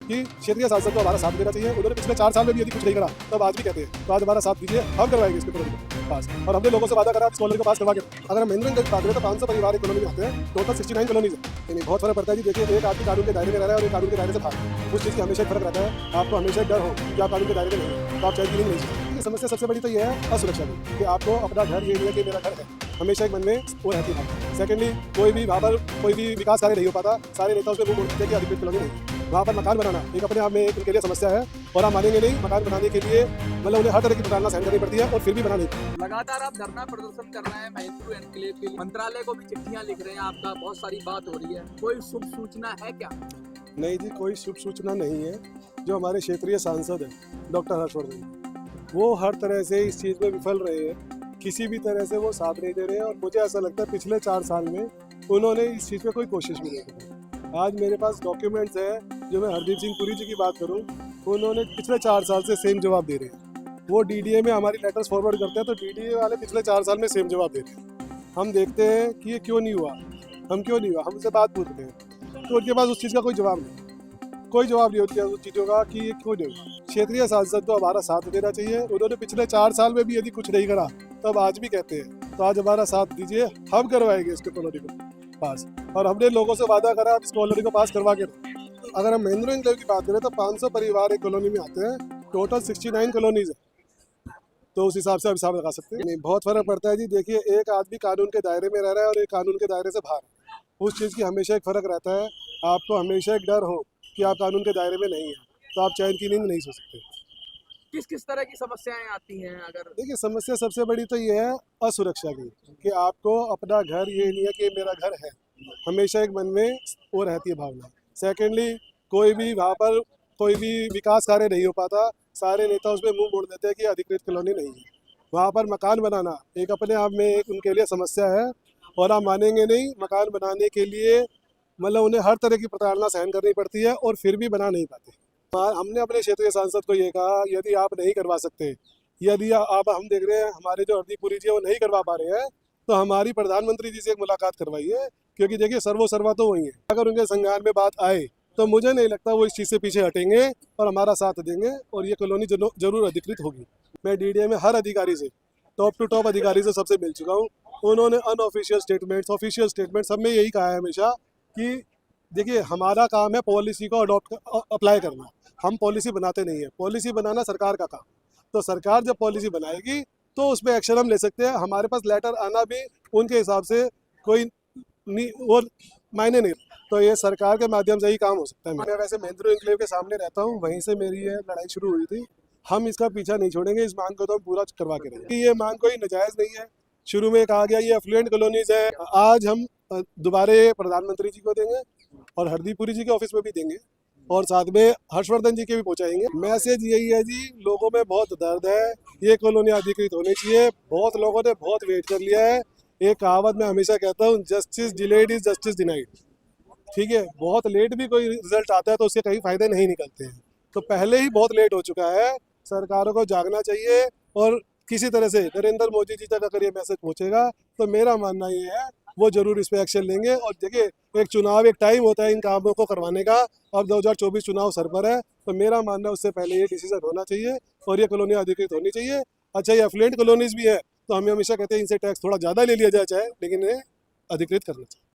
कि क्षेत्रीय सांसद को हमारा साथ देना चाहिए। उन्होंने पिछले 4 साल में भी यदि कुछ नहीं करा तब आज भी कहते हैं तो आज हमारा साथ दीजिए, हम करवाएंगे इसके कॉलोनी को पास। और हमने लोगों से वादा करा इस कॉलोनी को पास करवा के। अगर हम महेंद्रगंज की बात करें तो 500 परिवार एक कॉलोनी में आते हैं, टोटल 69 कॉलोनीज है। यानी बहुत फर्क पड़ता है जी। देखिए, एक आदमी कानून के दायरे में रह रहा है और एक कानून के दायरे से बाहर, उस चीज़ की हमेशा फर्क रहता है। आपको हमेशा डर हो कि आप कानून के दायरे में नहीं है तो आप चाहे नहीं सकते। समस्या सबसे बड़ी तो ये है असुरक्षा की, कि आपको अपना घर ये नहीं है कि मेरा घर है, हमेशा एक मन में वो रहती है। सेकेंडली, कोई भी वहाँ पर कोई भी विकास कार्य नहीं हो पाता, सारे नेता उसमें मुंह बोलते हैं कि अधिकृत कॉलोनी नहीं। वहाँ पर मकान बनाना एक अपने आप में एक उनके लिए समस्या है और आप मानेंगे नहीं, मकान बनाने के लिए मतलब उन्हें हर तरह की प्रताड़ना सहन करनी पड़ती है और फिर भी बना नहीं। लगातार आप धरना प्रदर्शन कर रहे हैं महेंद्र एनक्लेव के लिए, मंत्रालय को भी चिट्ठियां लिख रहे हैं, आपका बहुत सारी बात हो रही है, कोई शुभ सूचना है क्या? नहीं जी, कोई शुभ सूचना नहीं है। जो हमारे क्षेत्रीय सांसद हैं डॉक्टर हर्षवर्धन, वो हर तरह से इस चीज़ में विफल रहे हैं, किसी भी तरह से वो साथ नहीं दे रहे हैं। और मुझे ऐसा लगता है पिछले 4 साल में उन्होंने इस चीज़ पे कोई कोशिश भी नहीं की। आज मेरे पास डॉक्यूमेंट्स है, जो मैं हरदीप सिंह पुरी जी की बात करूं, उन्होंने पिछले 4 साल से सेम जवाब दे रहे हैं। वो डीडीए में हमारी लेटर्स फॉरवर्ड करते हैं तो डीडीए वाले पिछले 4 साल में सेम जवाब दे रहे हैं। हम देखते हैं कि ये क्यों नहीं हुआ, हम क्यों नहीं हुआ, हम उनसे बात पूछते हैं तो उनके पास उस चीज़ का कोई जवाब नहीं, कोई जवाब नहीं होती है उस चीज़ों का कि ये क्यों नहीं हुआ। क्षेत्रीय सांसद को हमारा साथ देना चाहिए। उन्होंने पिछले 4 साल में भी यदि कुछ नहीं करा तब आज भी कहते हैं तो आज हमारा साथ दीजिए, हम करवाएंगे इसके कॉलोनी को पास। और हमने लोगों से वादा करा इस कॉलोनी को पास करवा के। अगर हम महेंद्र एनक्लेव की बात करें तो 500 परिवार एक कॉलोनी में आते हैं, टोटल 69 कॉलोनीज है, तो उस हिसाब से आप हिसाब लगा सकते हैं। नहीं, बहुत फर्क पड़ता है जी। देखिए, एक आदमी कानून के दायरे में रह रहा है और एक कानून के दायरे से बाहर, उस चीज़ की हमेशा एक फ़र्क रहता है। आपको हमेशा एक डर हो कि आप कानून के दायरे में नहीं हैं तो आप चैन की नींद नहीं सो सकते। किस किस तरह की समस्याएं आती हैं? अगर देखिए, समस्या सबसे बड़ी तो ये है असुरक्षा की, कि आपको अपना घर ये नहीं है कि मेरा घर है, हमेशा एक मन में वो रहती है भावना। सेकेंडली, कोई भी वहाँ पर कोई भी विकास कार्य नहीं हो पाता, सारे नेता उसमें मुंह मोड़ देते हैं कि अधिकृत कॉलोनी नहीं है। वहाँ पर मकान बनाना एक अपने आप में एक उनके लिए समस्या है। और आप मानेंगे नहीं, मकान बनाने के लिए मतलब उन्हें हर तरह की प्रताड़ना सहन करनी पड़ती है और फिर भी बना नहीं पाते। हमने अपने क्षेत्रीय सांसद को ये कहा, यदि आप नहीं करवा सकते, यदि आप हम देख रहे हैं हमारे जो हरदीप पुरी जी है वो नहीं करवा पा रहे हैं, तो हमारी प्रधानमंत्री जी से एक मुलाकात करवाइए। क्योंकि देखिए, सर्वो तो वही है। अगर उनके संज्ञान में बात आए तो मुझे नहीं लगता वो इस चीज़ से पीछे हटेंगे और हमारा साथ देंगे और ये कॉलोनी जरूर अधिकृत होगी। मैं डीडीए में हर अधिकारी से, टॉप टू टॉप अधिकारी से सबसे मिल चुका हूँ। उन्होंने अनऑफिशियल स्टेटमेंट्स, ऑफिशियल स्टेटमेंट सब में यही कहा है हमेशा कि देखिए, हमारा काम है पॉलिसी को अप्लाई करना, हम पॉलिसी बनाते नहीं है। पॉलिसी बनाना सरकार का काम, तो सरकार जब पॉलिसी बनाएगी तो उस पर एक्शन हम ले सकते हैं। हमारे पास लेटर आना भी उनके हिसाब से कोई वो मायने नहीं, तो ये सरकार के माध्यम से ही काम हो सकता है। मैं वैसे महेंद्र एनक्लेव के सामने रहता हूँ, वहीं से मेरी ये लड़ाई शुरू हुई थी। हम इसका पीछा नहीं छोड़ेंगे, इस मांग को तो हम पूरा करवा के रहेंगे। ये मांग कोई नाजायज़ नहीं है। शुरू में कहा गया ये एफ्लुएंट कॉलोनीज है, आज हम दोबारे प्रधानमंत्री जी को देंगे और हरदीप पुरी जी के ऑफिस में भी देंगे और साथ में हर्षवर्धन जी के भी पहुंचाएंगे। मैसेज यही है जी, लोगों में बहुत दर्द है, ये कॉलोनी अधिकृत होनी चाहिए। बहुत लोगों ने बहुत वेट कर लिया है। एक कहावत मैं हमेशा कहता हूँ, justice delayed is justice denied. ठीक है, बहुत लेट भी कोई रिजल्ट आता है तो उससे कहीं फायदे नहीं निकलते हैं, तो पहले ही बहुत लेट हो चुका है। सरकारों को जागना चाहिए और किसी तरह से नरेंद्र मोदी जी तक अगर ये मैसेज पहुंचेगा तो मेरा मानना ये है वो जरूर इस पर एक्शन लेंगे। और देखिए, एक चुनाव, एक टाइम होता है इन कामों को करवाने का। अब 2024 चुनाव सर पर है, तो मेरा मानना उससे पहले ये डिसीजन होना चाहिए और ये कॉलोनी अधिकृत होनी चाहिए। अच्छा, ये एफ्लुएंट कॉलोनीज भी है तो हमें हमेशा कहते हैं इनसे टैक्स थोड़ा ज़्यादा ले लिया जाए चाहे, लेकिन ये अधिकृत करना चाहिए।